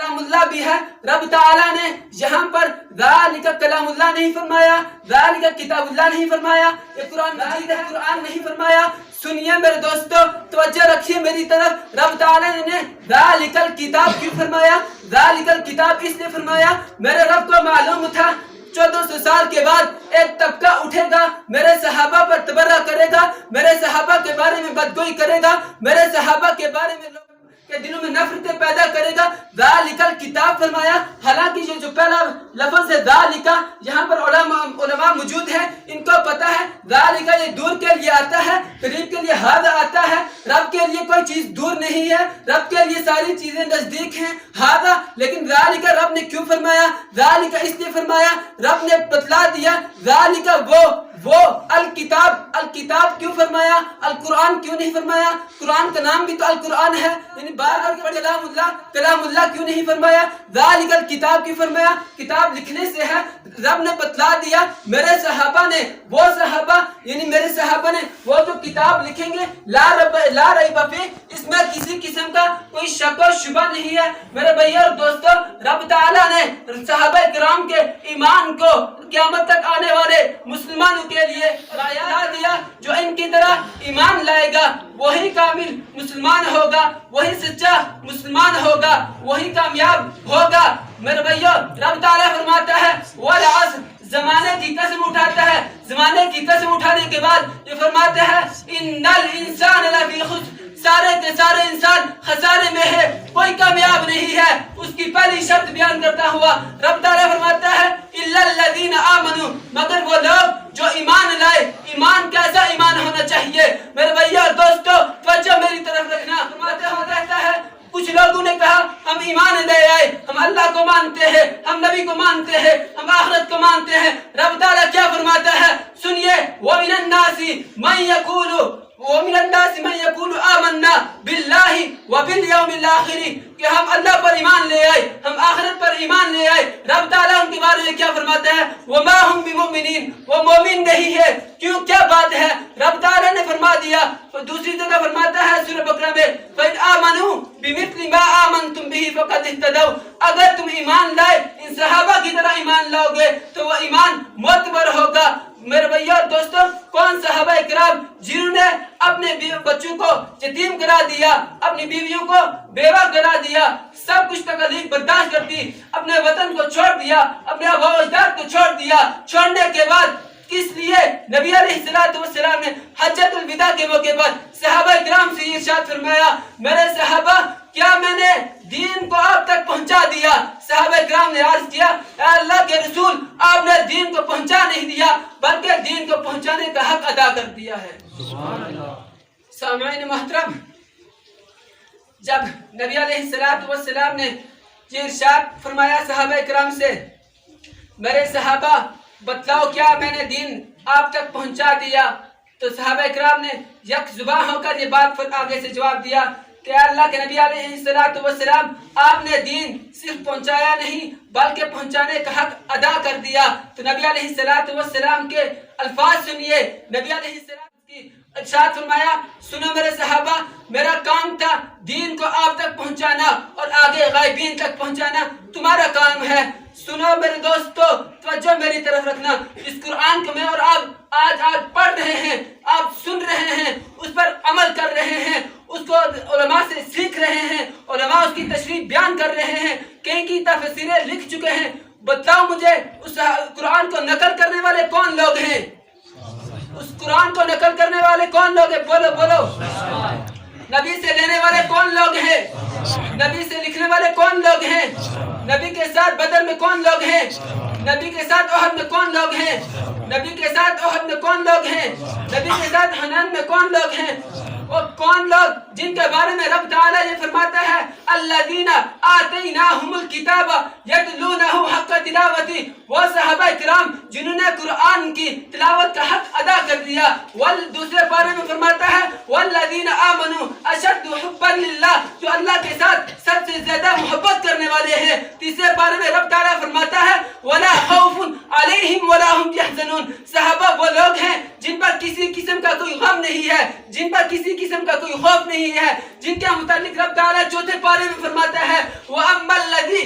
کلام اللہ بھی ہے. رب تعالیٰ نے یہاں پر ذالک کلام اللہ نہیں فرمایا, ذالک کتاب اللہ نہیں فرمایا, یہ قرآن مجید ہے, قرآن نہیں فرمایا. سنیے میرے دوستو, توجہ رکھیے میری طرف. رب تعالیٰ نے ذالک الکتاب کیوں فرمایا؟ ذالک الکتاب اس نے فرمایا, میرے رب کو معلوم تھا 1400 سال کے بعد ایک طبقہ اٹھے گا, میرے صحابہ پر تبرہ کرے گا, میرے صحابہ کے بارے میں بدگوئی کرے گا, میرے صحابہ کے بارے میں لوگوں کے دلوں میں نفرتیں پیدا کرے گا. ذالک الکتاب فرمایا. حالانکہ یہ جو پہلا لفظ ہے ذالک, یہاں پر علماء موجود ہیں, ان کو پتا ہے ذالک یہ دور کے لیے آتا ہے, قریب کے لیے ھذا آتا ہے. رب کے لیے کوئی چیز دور نہیں ہے, رب کے لیے ساری چیزیں نزدیک ہیں. ھذا لیکن ذالک رب نے کیوں فرمایا؟ ذالک اس لیے فرمایا, رب نے بتلا دیا. ذالک وہ الکتاب کیوں فرمایا؟ القرآن کیوں نہیں فرمایا؟ قرآن کا نام بھی تو القرآن ہے, یعنی بار کلام اللہ کیوں نہیں فرمایا؟ ذالک الکتاب کیوں فرمایا؟ کتاب لکھنے سے ہے. رب نے بتلا دیا میرے صحابہ نے, وہ صحابہ یعنی میرے صحابہ نے وہ جو کتاب لکھیں گے لا ریب فیہ, اس میں کسی قسم کا کوئی شک و شبہ نہیں ہے. میرے بھائی اور دوستو, رب تعالیٰ نے صحابہ کرام کے ایمان کو قیامت تک آنے والے مسلمانوں کے لیے رایا دیا. جو ان کی طرح ایمان لائے گا وہی کامل مسلمان ہوگا, وہی سچا مسلمان ہوگا, وہی کامیاب ہوگا. میرے بھائیو, رب تعالیٰ فرماتا ہے والعصر, زمانے کی قسم اٹھاتا ہے. زمانے کی قسم اٹھانے کے بعد یہ فرماتا ہے ان الانسان لفی خسر, سارے کے سارے انسان خسارے میں ہے, کوئی کامیاب نہیں ہے. اس کی پہلی شرط بیان کرتا ہوا رب تعالیٰ فرماتا ہے الا الذین آمنوا, مگر وہ لوگ جو ایمان لائے. ایمان کیسا ایمان ہونا چاہیے میرے بھائیو اور دوستو, توجہ میری طرف رکھنا. فرماتے ہوا رہتا ہے کچھ لوگوں نے کہا ہم ایمان لے آئے, ہم اللہ کو مانتے ہیں, ہم نبی کو مانتے ہیں, ہم آخرت کو مانتے ہیں. رب تعالیٰ کیا فرماتا ہے سنیے, وَمِنَ النَّاسِ مَن يَقُولُ آمَنَّا بِاللَّهِ وَبِالْيَوْمِ الْآخِرِ, کہ ہم اللہ پر ایمان لے آئے, ہم آخرت پر ایمان لے آئے. رب تعالیٰ ان کے بارے میں کیا فرماتا ہے وَمَا هُمْ بِمُؤْمِنِينَ, وہ مومن نہیں ہے. کیوں, کیا بات ہے؟ رب تعالیٰ نے فرما دیا. دوسری جگہ فرماتا ہے سورہ بقرہ میں فَإِنْ آمَنُوا بِمِثْلِ مَا آمَنْتُمْ بِهِ فَقَدِ اهْتَدَوْا, اگر تم ایمان لائے ان صحابہ کی طرح ایمان لاؤ گے تو وہ ایمان معتبر ہوگا. میرے بھائیو اور دوستو, کون صحابہ کرام جنہوں نے اپنے بچوں کو یتیم کرا دیا, اپنی بیویوں کو بیوہ کرا دیا, سب کچھ تکلیف برداشت کرتی, اپنے وطن کو چھوڑ دیا, اپنے آباء و اجداد کو چھوڑ دیا. چھوڑنے کے بعد کس لیے نبی علیہ السلام نے حجۃ الوداع کے موقع پر صحابہ کرام سے یہ ارشاد فرمایا میرے صحابہ, کیا میں نے دین کو آپ تک پہنچا دیا؟ صحابہ کرام نے عرض کیا اے اللہ کے رسول, آپ نے دین کو پہنچا نہیں دیا بلکہ دین کو پہنچانے کا حق ادا کر دیا ہے. سامعین محترم, جب نبی علیہ السلام نے یہ ارشاد فرمایا صحابہ کرام سے میرے صحابہ بتلاؤ کیا میں نے دین آپ تک پہنچا دیا, تو صحابہ کرام نے یک زبان ہو کر یہ بات آگے سے جواب دیا کہ اللہ کے نبی علیہ السلام, آپ نے دین صرف پہنچایا نہیں بلکہ پہنچانے کا حق ادا کر دیا. تو نبی علیہ السلام کے الفاظ سنیے. نبی علیہ السلام کی ارشاد فرمایا سنو میرے صحابہ, میرا کام تھا دین کو آپ تک پہنچانا اور آگے غائبین تک پہنچانا تمہارا کام ہے. سنو میرے دوستو, توجہ میری طرف رکھنا. اس قرآن کو میں اور آپ آج پڑھ رہے ہیں, آپ سن رہے ہیں, اس پر عمل کر رہے ہیں, اس کو علماء سے سیکھ رہے ہیں, علماء اس کی تشریح بیان کر رہے ہیں, کئی کی تفسیریں لکھ چکے ہیں. بتاؤ مجھے اس قرآن کو نقل کرنے والے کون لوگ ہیں؟ اس قرآن کو نقل کرنے والے کون لوگ ہیں؟ بولو بولو. نبی سے لینے والے کون لوگ ہیں؟ نبی سے لکھنے والے کون لوگ ہیں؟ نبی کے ساتھ بدر میں کون لوگ ہیں؟ نبی کے ساتھ احد میں کون لوگ ہیں؟ نبی کے ساتھ احد میں کون لوگ ہیں؟ نبی کے ساتھ حنان میں کون لوگ ہیں؟ وہ کون لوگ جن کے بارے میں رب تعالیٰ یہ فرماتا ہے الذین آتیناہم الکتاب یتلونہ حق تلاوتی, وہ صحابہ کرام جنہوں نے قرآن کی تلاوت کا حق ادا کر دیا. دوسرے بارے میں فرماتا ہے والذین آمنوا اشد حبا للہ, جو اللہ کے ساتھ سب سے زیادہ محبت کرنے والے ہیں. تیسرے بارے میں رب تعالیٰ فرماتا ہے ولا خوف علیہم ولا هم یحزنون, صحابہ وہ لوگ ہیں جن پر کسی قسم کا کوئی غم نہیں ہے, جن پر کسی قسم کا کوئی خوف نہیں ہے, جن کے متعلق رب تعالیٰ چوتھے پارے میں فرماتا ہے وَأَمَّا الَّذِي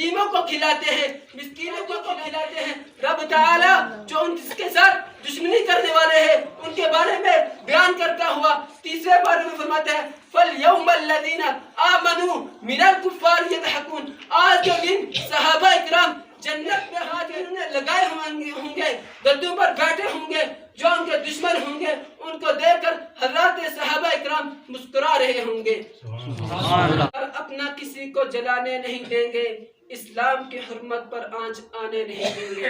یتیموں کو کھلاتے ہیں، مسکینوں کو کھلاتے ہیں۔ رب تعالیٰ جو ان کے ساتھ دشمنی کرنے والے ہیں ان کے بارے میں بیان کرتا ہوا تیسرے بارے میں فرماتا ہے فَالْيَوْمَ الَّذِينَ آمَنُوا مِنَ الْكُفَّارِ يَضْحَكُونَ، آج کے دن صحابہ اکرام جنت میں ہاتھ انہوں نے لگائے ہوں گے، گدوں پر بیٹھے ہوں گے، جو ان کے دشمن ہوں گے ان کو دیکھ کر حضرات صحابہ اکرام مسکرا رہے ہوں گے اور اپنا کسی کو جلانے نہیں دیں گے، اسلام کی حرمت پر آنچ آنے نہیں دیں گے۔